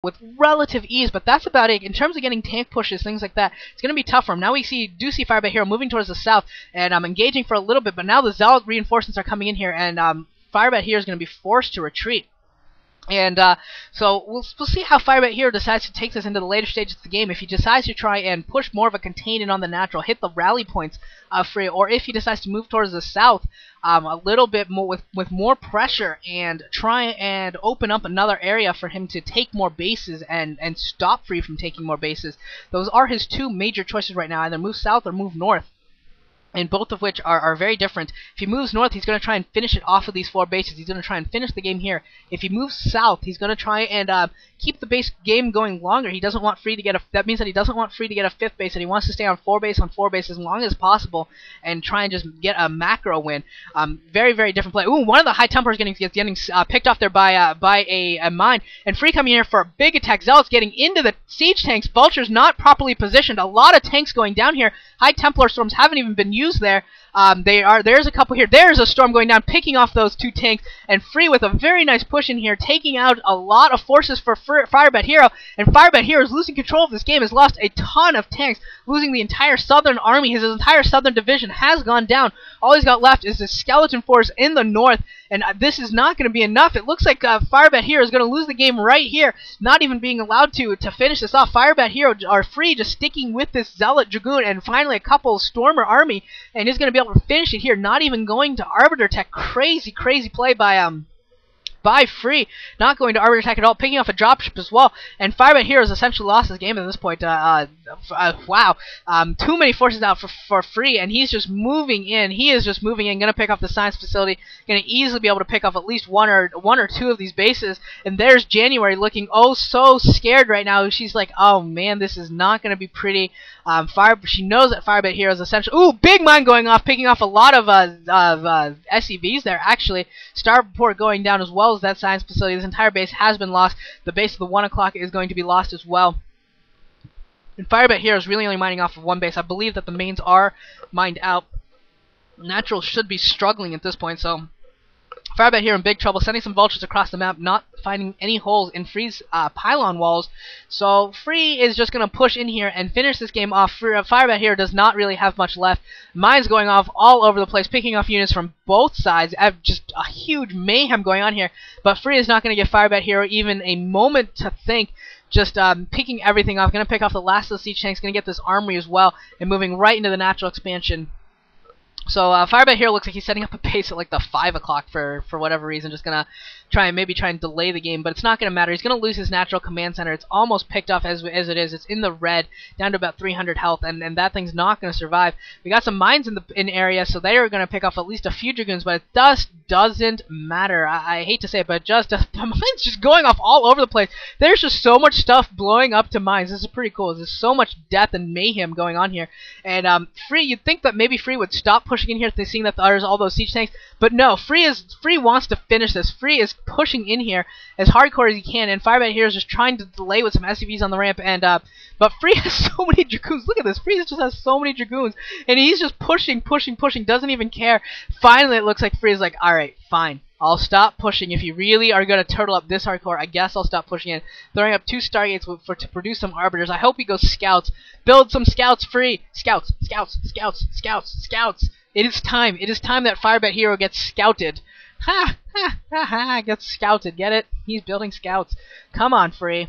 with relative ease, but that's about it. In terms of getting tank pushes, things like that, it's going to be tough for him. Now we do see Firebat Hero moving towards the south, and engaging for a little bit, but now the Zealot reinforcements are coming in here, and Firebat Hero is going to be forced to retreat. And so we'll see how Firebat Hero decides to take this into the later stages of the game. If he decides to try and push more of a contain in on the natural, hit the rally points of Free, or if he decides to move towards the south a little bit more with more pressure and try and open up another area for him to take more bases and stop Free from taking more bases. Those are his two major choices right now, either move south or move north. And both of which are very different. If he moves north, he's going to try and finish it off of these 4 bases. He's going to try and finish the game here. If he moves south, he's going to try and keep the base game going longer. He doesn't want Free to get that means that he doesn't want Free to get a 5th base, and he wants to stay on 4 base as long as possible and try and just get a macro win. Very, very different play. Ooh, one of the high templars getting picked off there by a mine, and Free coming in here for a big attack. Zealot's getting into the siege tanks. Vulture's not properly positioned. A lot of tanks going down here. High Templar storms haven't even been used there. There's a couple here. There's a storm going down, picking off those 2 tanks, and Free with a very nice push in here, taking out a lot of forces for Firebat Hero, and Firebat Hero is losing control of this game, has lost a ton of tanks, losing the entire southern army. His entire southern division has gone down. All he's got left is the skeleton force in the north, and this is not going to be enough. It looks like Firebat Hero is going to lose the game right here, not even being allowed to finish this off. Firebat Hero are Free, just sticking with this Zealot Dragoon, and finally a couple Stormer army, and he's going to be able to finish it here, not even going to Arbiter Tech. Crazy play by Free, not going to Arbiter Tech at all, picking off a dropship as well, and Firebat Hero has essentially lost his game at this point. Wow, too many forces out for Free, and he's just moving in. He is just moving in, going to pick off the science facility, going to easily be able to pick off at least one or two of these bases, and there's January looking oh so scared right now. She's like, oh man, this is not going to be pretty. She knows that Firebat Hero is essential. Ooh, big mine going off, picking off a lot of SCVs there, actually. Starport going down as well as that science facility. This entire base has been lost. The base of the 1 o'clock is going to be lost as well. And Firebat Hero is really only mining off of 1 base. I believe that the mains are mined out. Natural should be struggling at this point, so Firebat Hero in big trouble, sending some vultures across the map, not finding any holes in Free's pylon walls. So Free is just going to push in here and finish this game off. Firebat Hero does not really have much left. Mines going off all over the place, picking off units from both sides. Just a huge mayhem going on here. But Free is not going to give Firebat Hero even a moment to think. Just picking everything off. Going to pick off the last of the siege tanks. Going to get this armory as well. And moving right into the natural expansion. So Firebat Hero looks like he's setting up a base at like the 5 o'clock for whatever reason. Just gonna try and delay the game, but it's not gonna matter. He's gonna lose his natural command center. It's almost picked off as it is. It's in the red, down to about 300 health, and that thing's not gonna survive. We got some mines in area, so they are gonna pick off at least a few dragoons, but it doesn't matter. I hate to say it, but the mines just going off all over the place. There's just so much stuff blowing up to mines. This is pretty cool. There's so much death and mayhem going on here, and Free, you'd think that maybe Free would stop pushing in here, seeing that there's all those siege tanks, but no, Free wants to finish this. Free is pushing in here as hardcore as he can, and Firebat Hero is just trying to delay with some SCVs on the ramp, and but Free has so many dragoons. Look at this, Free just has so many dragoons, and he's just pushing, doesn't even care. Finally, it looks like Free is like, alright, fine, I'll stop pushing. If you really are going to turtle up this hardcore, I guess I'll stop pushing it. Throwing up 2 Stargates to produce some Arbiters. I hope he goes Scouts. Build some Scouts, Free. Scouts. It is time. It is time that Firebat Hero gets scouted. Ha! Gets scouted. Get it? He's building Scouts. Come on, Free.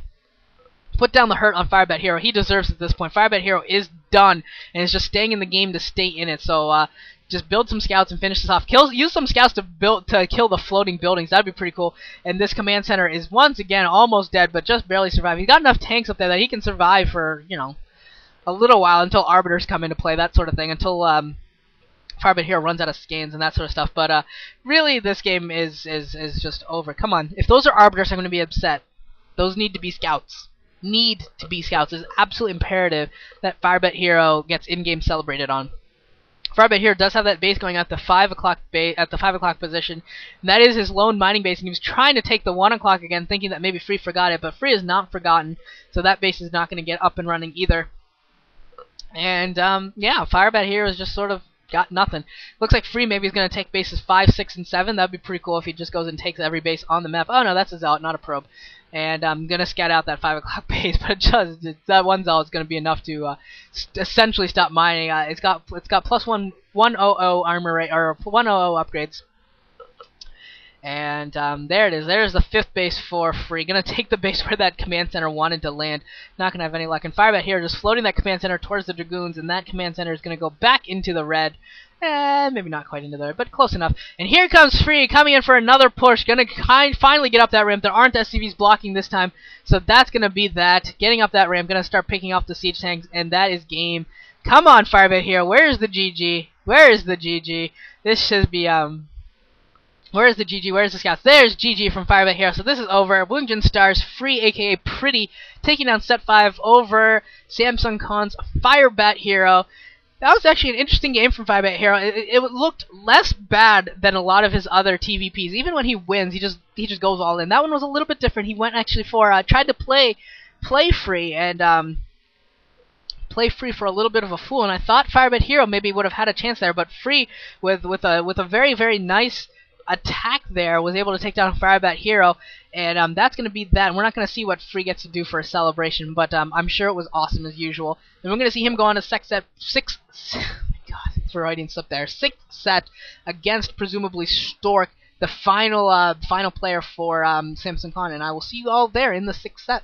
Put down the hurt on Firebat Hero. He deserves it at this point. Firebat Hero is done and is just staying in the game to stay in it. So, just build some Scouts and finish this off. Use some Scouts to kill the floating buildings. That'd be pretty cool. And this command center is once again almost dead, but just barely surviving. He's got enough tanks up there that he can survive for, you know, a little while until Arbiters come into play, that sort of thing. Until Firebat Hero runs out of scans and that sort of stuff. But really, this game is just over. Come on, if those are Arbiters, I'm going to be upset. Those need to be Scouts. It's absolutely imperative that Firebat Hero gets in-game celebrated on. Firebat Hero does have that base going at the 5 o'clock position, and that is his lone mining base. And he was trying to take the 1 o'clock again, thinking that maybe Free forgot it, but Free is not forgotten, so that base is not going to get up and running either. And yeah, Firebat Hero is just sort of got nothing. Looks like Free maybe is going to take bases 5, 6, and 7. That'd be pretty cool if he just goes and takes every base on the map. Oh no, that's a Zealot, not a probe. And I'm gonna scout out that 5 o'clock base, but that one Zal is gonna be enough to essentially stop mining. It's got plus 100 armor rate, or 100 upgrades. And there it is. There's the 5th base for free. Gonna take the base where that command center wanted to land. Not gonna have any luck. And Firebat here just floating that command center towards the Dragoons, and that command center is gonna go back into the red. Maybe not quite into the red, but close enough. And here comes Free, coming in for another push. Gonna finally get up that ramp. There aren't SCVs blocking this time, so that's gonna be that. Getting up that ramp, gonna start picking off the siege tanks, and that is game. Come on, Firebat here. Where's the GG? Where is the GG? This should be Where's the GG? Where's the scouts? There's GG from Firebat Hero. So this is over. Woongjin Stars, Free, aka Pretty, taking down Set 5 over Samsung Khan's Firebat Hero. That was actually an interesting game from Firebat Hero. It looked less bad than a lot of his other TVPs. Even when he wins, he just goes all in. That one was a little bit different. He went actually for tried to play free and play free for a little bit of a fool. And I thought Firebat Hero maybe would have had a chance there, but Free with a very, very nice attack there was able to take down Firebat Hero, and that's going to be that. And we're not going to see what Free gets to do for a celebration, but I'm sure it was awesome as usual. And we're going to see him go on a sixth set against presumably Stork, the final player for Samsung Khan, and I will see you all there in the 6th set.